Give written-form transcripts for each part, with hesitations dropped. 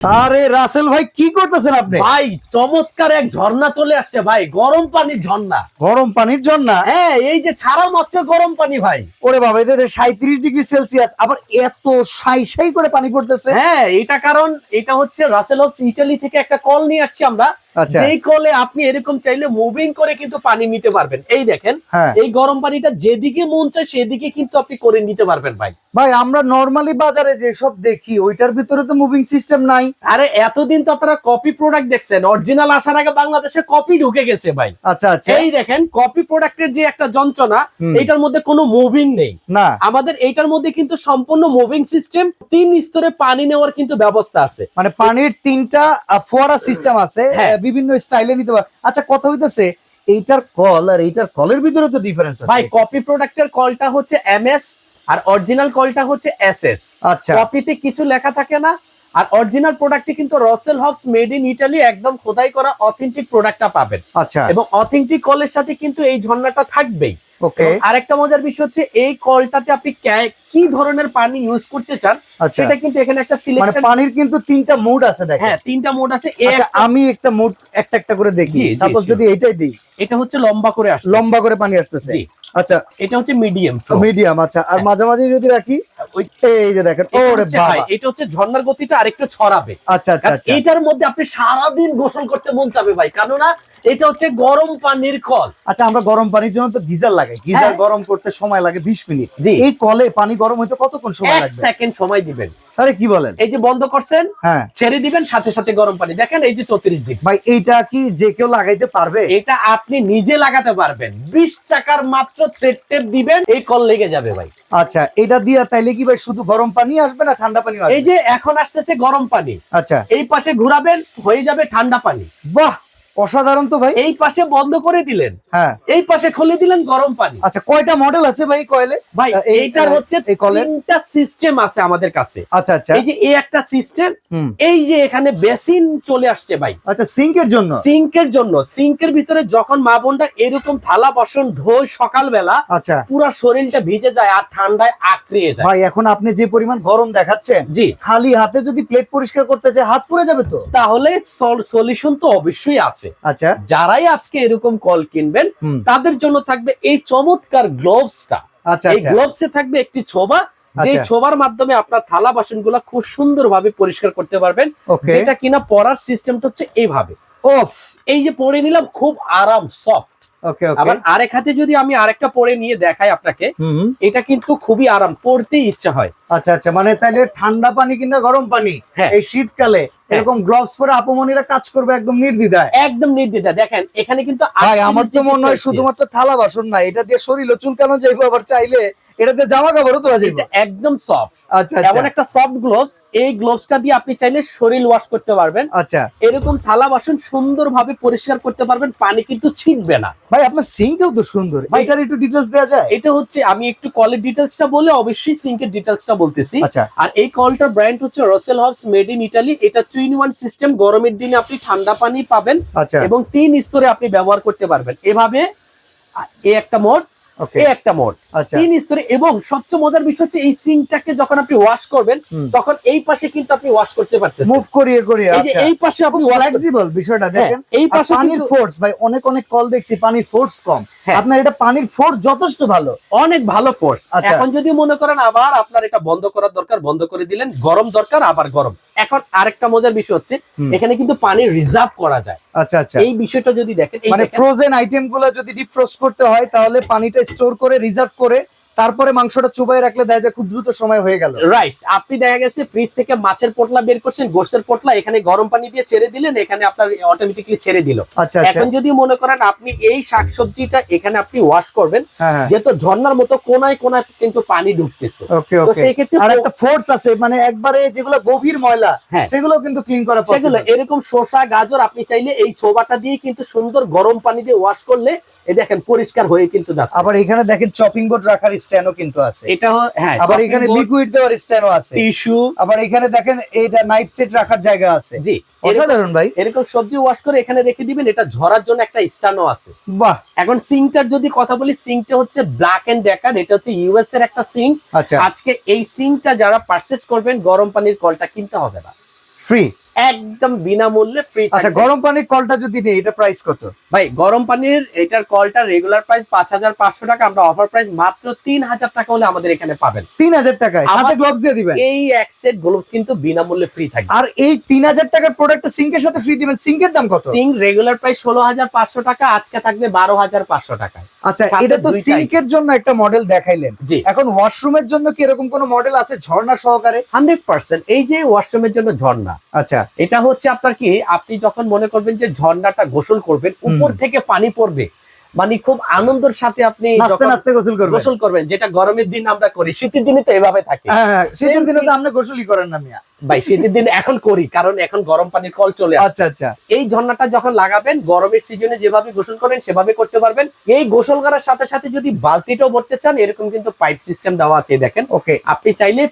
আরে রাসেল ভাই কি করতেছেন আপনি? ভাই চমৎকার এক ঝর্ণা চলে আসছে ভাই, গরম পানির ঝর্ণা। গরম পানির ঝর্ণা? হ্যাঁ, এই যে ছাড়া মাত্র গরম পানি ভাই। ওরে বাবা, এটা 37°C, আবার এত সাই সাই করে পানি পড়তেছে। হ্যাঁ, এটা কারণ এটা হচ্ছে রাসেল হবস ইটালি থেকে একটা কল নিয়ে আসছি আমরা। আচ্ছা। যেই কলে আপনি এরকম চাইলে মুভিং করে কিন্তু পানি নিতে পারবেন। এই দেখেন, হ্যাঁ। এই গরম পানিটা যেদিকে মন চায় সেদিকে কিন্তু আপনি করে নিতে পারবেন ভাই। ভাই আমরা নরমালি বাজারে যে সব দেখি ওইটার ভিতরে তো মুভিং সিস্টেম নাই। আরে এতদিন তো আপনারা কপি প্রোডাক্ট দেখছেন, অরিজিনাল আসার আগে বাংলাদেশে কপি ঢুকে গেছে ভাই। আচ্ছা আচ্ছা। এই দেখেন কপি প্রোডাক্টের যে একটা যন্ত্রণা, এইটার মধ্যে কোনো মুভিং নেই না, আমাদের এইটার মধ্যে কিন্তু সম্পূর্ণ মুভিং সিস্টেম, 3 স্তরে পানি নেওয়ার কিন্তু ব্যবস্থা আছে। মানে পানির 3টা ফোয়ারা সিস্টেম আছে, হ্যাঁ। বিভিন্ন স্টাইলে নিতে পারে। আচ্ছা, কথা হইতেছে এইটার কল আর এইটার কলের ভিতরে তো ডিফারেন্স আছে ভাই কপি প্রোডাক্টের কলটা হচ্ছে এমএস আর অরিজিনাল কলটা হচ্ছে এসএস। আচ্ছা। কপিতে কিছু লেখা থাকে না, আর অরিজিনাল প্রোডাক্টে কিন্তু Russell Hobbs made in Italy একদম খোদাই করা অথেন্টিক প্রোডাক্টটা পাবেন। আচ্ছা। এবং অথেন্টিক কলের সাথে কিন্তু এই ঝর্ণাটা থাকবেই। ওকে। আরেকটা মজার বিষয় হচ্ছে এই কলটাতে আপনি কি ধরনের পানি ইউজ করতে চান সেটা কিন্তু এখানে একটা মানে সিলেকশন। পানির কিন্তু 3টা মোড আছে দেখেন। হ্যাঁ, 3টা মোড আছে। আচ্ছা, আমি একটা মোড একটা করে দেখি। জি, জি, সাপোজ sure. যদি এইটাই দিই, এটা হচ্ছে লম্বা করে আসছে, লম্বা করে পানি আসতেছে। জি। আচ্ছা, এটা হচ্ছে মিডিয়াম মিডিয়াম। আচ্ছা, আর হ্যাঁ। মাঝামাঝি যদি রাখি, এই যে দেখেন, ওরে বাবা, এটা হচ্ছে ঝর্ণার গতিটা আরেকটু ছড়াবে। আচ্ছা আচ্ছা আচ্ছা। এটার মধ্যে আপনি সারাদিন গোসল করতে মন চাবে ভাই, কেননা এটা হচ্ছে গরম পানির কল। আচ্ছা, আমরা গরম পানির জন্য তো গিজার লাগাই, গিজার হ্যাঁ। গরম করতে সময় লাগে 20 মিনিট। জি। এই কলে পানি গরম হইতে কতক্ষণ সময় 1 লাগবে? সেকেন্ড সময় দিবেন। আরে কি বলেন? এই যে বন্ধ করছেন, হ্যাঁ ছেড়ে দিবেন, সাথে সাথে গরম পানি। দেখেন এই যে 34 ডিগ্রি। ভাই, এইটা কি যে কেউ লাগাইতে পারবে? এটা আপনি নিজে লাগাতে পারবেন। 20 টাকার মাত্র থ্রেড টেপ দিবেন, এই কল লেগে যাবে ভাই। আচ্ছা, এটা দিয়া তাইলে কি ভাই শুধু গরম পানি আসবে না ঠান্ডা পানি আসবে? এই যে এখন আসতেছে গরম পানি, আচ্ছা, এই পাশে ঘোরাবেন, হয়ে যাবে ঠান্ডা পানি। বাহ, অসাধারণ তো ভাই। এই পাশে বন্ধ করে দিলেন, হ্যাঁ। এই পাশে খুলে দিলেন, গরম পানি। আচ্ছা, কয়টা মডেল আছে ভাই কয়েলে? ভাই এইটার হচ্ছে এই কলের 3টা সিস্টেম আছে আমাদের কাছে। আচ্ছা আচ্ছা। এই যে এই একটা সিস্টেম, হুম। এই যে এখানে বেসিন চলে আসছে ভাই। আচ্ছা, সিঙ্কের জন্য? সিঙ্কের জন্য। সিঙ্কের ভিতরে যখন মা বোনটা এরকম থালা বাসন ধোয় সকালবেলা, আচ্ছা পুরো শরীরটা ভিজে যায় আর ঠান্ডায় আঁকড়িয়ে যায়। ভাই, এখন আপনি যে পরিমাণ গরম দেখাচ্ছেন, জি। খালি হাতে যদি প্লেট পরিষ্কার করতে চাই হাত পুড়ে যাবে তো। তাহলে সলিউশন তো অবশ্যই আছে। আচ্ছা। যারাই আজকে এরকম কল কিনবেন হুম। তাদের জন্য থাকবে এই চমৎকার গ্লোভসটা। আচ্ছা এই আচ্ছা। গ্লোভসে থাকবে একটি ছোবা, যে আচ্ছা। ছোবার মাধ্যমে আপনার থালা বাসনগুলো খুব সুন্দরভাবে পরিষ্কার করতে পারবেন। ওকে। যেটা কিনা পরার সিস্টেমটা হচ্ছে এইভাবে, অফ। এই যে পরে নিলাম, খুব আরাম, সফট। ওকে ওকে। আবার আরেক হাতে যদি আমি আরেকটা পরে নিয়ে দেখাই আপনাকে, হুম। এটা কিন্তু খুবই আরাম, পড়তেই ইচ্ছা হয়। আচ্ছা আচ্ছা, মানে তাইলে ঠান্ডা পানি কিংবা গরম পানি হ্যাঁ। এই শীতকালে এরকম গ্লাভস পরে আপমনিরা কাজ করবে একদম নির্দ্বিধায়। একদম নির্দ্বিধায়। দেখেন এখানে কিন্তু ভাই, আমার তো মনে হয় শুধুমাত্র থালা বাসন না, এটা দিয়ে শরীরও চুলকানো যাইবে, আবার চাইলে এটাতে জামা কাপড়ও ধোয়া যাবে। এটা একদম সফট। আচ্ছা এমন আচ্ছা একটা সফট গ্লোভস, এই গ্লোভসটা দিয়ে আপনি চাইলে শরীর ওয়াশ করতে পারবেন। আচ্ছা। এরকম থালা বাসন সুন্দরভাবে পরিষ্কার করতে পারবেন, পানি কিন্তু ছিটবে না। ভাই, আপনার সিঙ্কটাও তো সুন্দর, ভাই, এটার একটু ডিটেইলস দেওয়া যায়? এটা হচ্ছে, আমি একটু কলের ডিটেইলসটা বলে অবশ্যই সিঙ্কের ডিটেইলসটা বলতেছি। আচ্ছা। আর এই কলটার ব্র্যান্ড হচ্ছে Russell Hobbs made in Italy. এটা 3-in-1 সিস্টেম। গরমের দিনে আপনি ঠান্ডা পানি পাবেন আচ্ছা। এবং 3 স্তরে আপনি ব্যবহার করতে পারবেন। এভাবে এই একটা মোড, ওকে। এই একটা মোড, আচ্ছা। 3 স্তরে। এবং সবচেয়ে মজার বিষয় হচ্ছে এই সিঙ্কটাকে যখন আপনি ওয়াশ করবেন, তখন এই পাশে কিন্তু আপনি ওয়াশ করতে পারতেছেন, মুভ করিয়ে করিয়ে। এই যে আচ্ছা। এই পাশে আপনি ফ্লেক্সিবল বিষয়টা দেখেন। এই আর পাশে পানির কিন্তু ফোর্স, ভাই অনেক অনেক কল দেখছি পানির ফোর্স কম, হ্যাঁ। আপনার এটা পানির ফোর্স যথেষ্ট ভালো, অনেক ভালো ফোর্স। আচ্ছা। এখন যদি মনে করেন আবার আপনার এটা বন্ধ করার দরকার, বন্ধ করে দিলেন, গরম দরকার আবার গরম। এখন আরেকটা মজার বিষয় হচ্ছে এখানে কিন্তু পানি রিজার্ভ করা যায়। আচ্ছা আচ্ছা। এই বিষয়টা যদি দেখেন, এই মানে দেখেন, ফ্রোজেন আইটেম গুলো যদি ডিপ ফ্রোস্ট করতে হয় তাহলে পানিটা স্টোর করে রিজার্ভ করে তারপরে মাংসটা চুবাই রাখলে দেখা যায় খুব দ্রুত সময় হয়ে গেল। রাইট। আপনি দেখা গেছে ফ্রিজ থেকে মাছের পোটলা বের করছেন, গোশতের পোটলা, এখানে গরম পানি দিয়ে ছেড়ে দিলেন, এখানে আপনার অটোমেটিক্যালি ছেড়ে দিল। আচ্ছা আচ্ছা। এখন যদি মনে করেন আপনি এই শাকসবজিটা এখানে আপনি ওয়াশ করবেন, হ্যাঁ হ্যাঁ। যেহেতু ঝর্ণার মতো কোনায় কোনায় কিন্তু পানি ঢুকতেছে, ওকে তো ওকে। সেই ক্ষেত্রে আর একটা ফোর্স আছে, মানে একবারে যেগুলো গভীর ময়লা হ্যাঁ। সেগুলো কিন্তু ক্লিন করা সেগুলো পসিবল। এরকম শসা গাজর আপনি চাইলে এই ছোবাটা দিয়ে কিন্তু সুন্দর গরম পানি দিয়ে ওয়াশ করলে এই দেখেন পরিষ্কার হয়ে কিন্তু যাচ্ছে। আবার এখানে দেখেন চপিং বোর্ড রাখার স্ট্যান্ডও কিন্তু আছে। এটা হ্যাঁ, আবার এখানে লিকুইড দেওয়ার স্ট্যান্ডও আছে, টিস্যু। আবার এখানে দেখেন এইটা নাইফ সেট রাখার জায়গা আছে। জি, অসাধারণ ভাই। এরকম সবজি ওয়াশ করে এখানে রেখে দিবেন, এটা ঝরার জন্য একটা স্ট্যান্ডও আছে। বাহ। এখন সিঙ্কটার যদি কথা বলি, সিঙ্কটা হচ্ছে ব্ল্যাক এন্ড ডেকার, এটা হচ্ছে ইউএস এর একটা সিঙ্ক। আচ্ছা। আজকে এই সিঙ্কটা যারা পারচেজ করবেন, গরম পানির কলটা কিনতে হবে না, ফ্রি। একদম বিনামূল্যে ফ্রি। আচ্ছা, গরম পানির কলটা যদি নেই এটা প্রাইস কত ভাই? গরম পানির এটার কলটা রেগুলার প্রাইস 5,500 টাকা, আমরা অফার প্রাইস মাত্র 3,000 টাকা হলে আমাদের এখানে পাবেন। 3,000 টাকায় সাথে গ্লোভস দিয়ে দিবেন। এই এক সেট গ্লোভস কিন্তু বিনামূল্যে ফ্রি থাকবে। আর এই 3,000 টাকার প্রোডাক্টটা সিঙ্কের সাথে ফ্রি দিবেন। সিঙ্কের দাম কত? সিঙ্ক রেগুলার প্রাইস 16,500 টাকা, আজকে থাকবে 12,500 টাকায়। আচ্ছা, সাথে এটা তো দুইটা সিঙ্কের জন্য একটা মডেল দেখাইলেন, জি। এখন ওয়াশরুমের জন্য কি এরকম কোন মডেল আছে ঝর্ণা সহকারে? 100% এই যে ওয়াশরুমের জন্য ঝর্ণা, আচ্ছা, এটা হচ্ছে আপনার কি, আপনি যখন মনে করবেন যে ঝর্ণাটা গোসল করবেন, উপর থেকে পানি পড়বে, মানে খুব আনন্দের সাথে আপনি নাচতে যখন নাচতে গোসল করবেন। গোসল করবেন, যেটা গরমের দিন আমরা করি, শীতের দিনে তো এভাবে থাকে। হ্যাঁ, শীতের দিনে তো আপনি গোসলই করেন না মিয়া। ভাই শীতের দিনে এখন করি, কারণ এখন গরম পানির কল চলে আসছে। আচ্ছা আচ্ছা, এই ঝর্ণাটা যখন লাগাবেন, গরমের সিজনে যেভাবে গোসল করেন সেভাবে করতে পারবেন। এই গোসল করার সাথে সাথে যদি বালতিটাও ভরতে চান, এরকম কিন্তু পাইপ সিস্টেম দেওয়া আছে, দেখেন। ওকে, আপনি চাইলে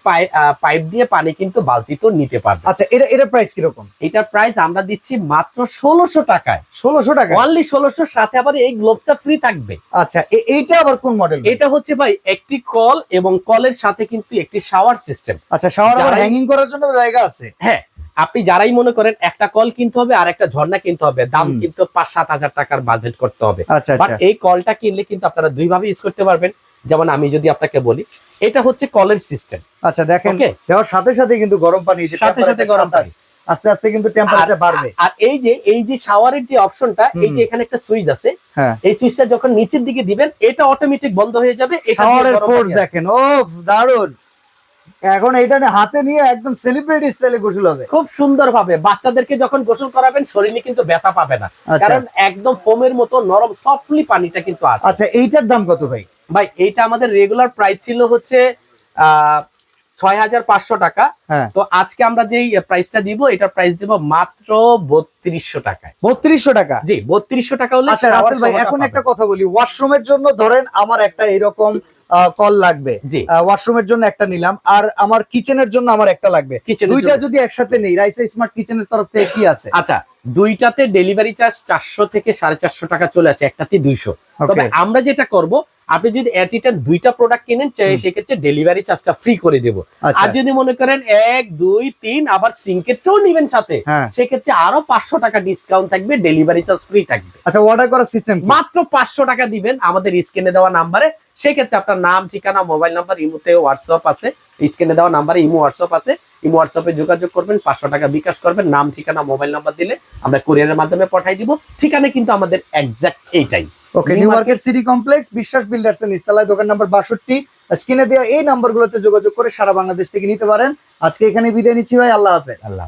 পাইপ দিয়ে পানি কিন্তু বালতিতেও নিতে পারবেন। আচ্ছা, এটা প্রাইস কিরকম? এটার প্রাইস আমরা দিচ্ছি মাত্র 1600 টাকায়। 1600 টাকা? অনলি 1600, সাথে আবার এই গ্লোভসটা ফ্রি থাকবে। আচ্ছা, এইটা আবার কোন মডেল? এটা হচ্ছে ভাই একটি কল, এবং কলের সাথে কিন্তু একটি শাওয়ার সিস্টেম। আচ্ছা, শাওয়ার আবার যারাই- হ্যাঙ্গিং করার জন্য জায়গা আছে? হ্যাঁ, আপনি যারাই মনে করেন একটা কল কিনতে হবে আর একটা ঝর্ণা কিনতে হবে, দাম কিন্তু 5-7 হাজার টাকার বাজেট করতে হবে। আচ্ছা বাট আচ্ছা, এই কলটা কিনলে কিন্তু আপনারা দুইভাবে ইউজ করতে পারবেন। যেমন আমি যদি আপনাকে বলি, এটা হচ্ছে কলের সিস্টেম। আচ্ছা, দেখেন Okay. দেওয়ার সাথে সাথে কিন্তু গরম পানি, যে সাথে সাথে গরম পানি, আস্তে আস্তে কিন্তু টেম্পারেচার বাড়বে। আর এই যে শাওয়ারের যে অপশনটা, এই যে এখানে একটা সুইচ আছে, হ্যাঁ, এই সুইচটা যখন নিচের দিকে দিবেন, এটা অটোমেটিক বন্ধ হয়ে যাবে। এটা দিয়ে শাওয়ারের গরম ফোর্স পানি আসবে। দেখেন, ও দারুন। এখন এইটা হাতে নিয়ে একদম সেলিব্রিটি স্টাইলে গোসল হবে। খুব সুন্দর ভাবে বাচ্চাদেরকে যখন গোসল করাবেন, শরীরে কিন্তু ব্যথা পাবে না, আচ্ছা। কারণ একদম ফোমের মতো নরম সফটলি পানিটা কিন্তু আছে। আচ্ছা, এইটার দাম কত ভাই? ভাই এইটা আমাদের রেগুলার প্রাইস ছিল হচ্ছে 6,500 টাকা। হ্যাঁ, তো আজকে আমরা যেই প্রাইসটা দিব, এটার প্রাইস দিব মাত্র 3200 টাকায়। 3200 টাকা? জি, 3200 টাকা হলে আচ্ছা shower রাসেল ভাই, সহটা এখন পাবেন। একটা কথা বলি, ওয়াশরুমের জন্য ধরেন আমার একটা এরকম কল লাগবে, জি। ওয়াশরুমের জন্য একটা নিলাম, আর আমার কিচেনের জন্য আমার একটা লাগবে। কিচেনের দুইটা জন্য। যদি একসাথে নেই, রাইসা স্মার্ট কিচেনের তরফ থেকে কি আছে? আচ্ছা, দুইটাতে ডেলিভারি চার্জ 400 থেকে 450 টাকা চলে আসে, একটাতে 200। তবে Okay. আমরা যেটা করব, আপনি যদি এটিটার দুইটা প্রোডাক্ট কিনেন, সেক্ষেত্রে ডেলিভারি চার্জটা ফ্রি করে দেব। আচ্ছা। আর যদি মনে করেন 1, 2, 3 আবার সিঙ্কেটটাও নেবেন সাথে, হ্যাঁ। সেক্ষেত্রে আরো 500 টাকা ডিসকাউন্ট থাকবে, ডেলিভারি চার্জ ফ্রি থাকবে। আচ্ছা, অর্ডার করার সিস্টেম মাত্র 500 টাকা দিবেন আমাদের স্ক্রিনে দেওয়া নাম্বারে। সেক্ষেত্রে আপনার নাম, ঠিকানা, মোবাইল নাম্বার, ইমোতে হোয়াটসঅ্যাপ আছে, স্ক্রিনে দেওয়া নাম্বারে ইমো হোয়াটসঅ্যাপ আছে, ইমো হোয়াটসঅ্যাপে যোগাযোগ করবেন, 500 টাকা বিকাশ করবেন, নাম, ঠিকানা, মোবাইল নাম্বার দিলে আমরা কুরিয়ারের মাধ্যমে পাঠিয়ে দিব। ঠিকানা কিন্তু আমাদের এক্সাক্ট এইটাই। ওকে, নিউ মার্কেট সিটি কমপ্লেক্স, বিশ্বাস বিল্ডার্স এর নিচতলায়, দোকান নাম্বার 62। স্ক্রিনে দেওয়া এই নাম্বারগুলোতে যোগাযোগ করে সারা বাংলাদেশ থেকে নিতে পারেন। আজকে এখানে বিদায় নিচ্ছি ভাই, আল্লাহ হাফেজ। আল্লাহ।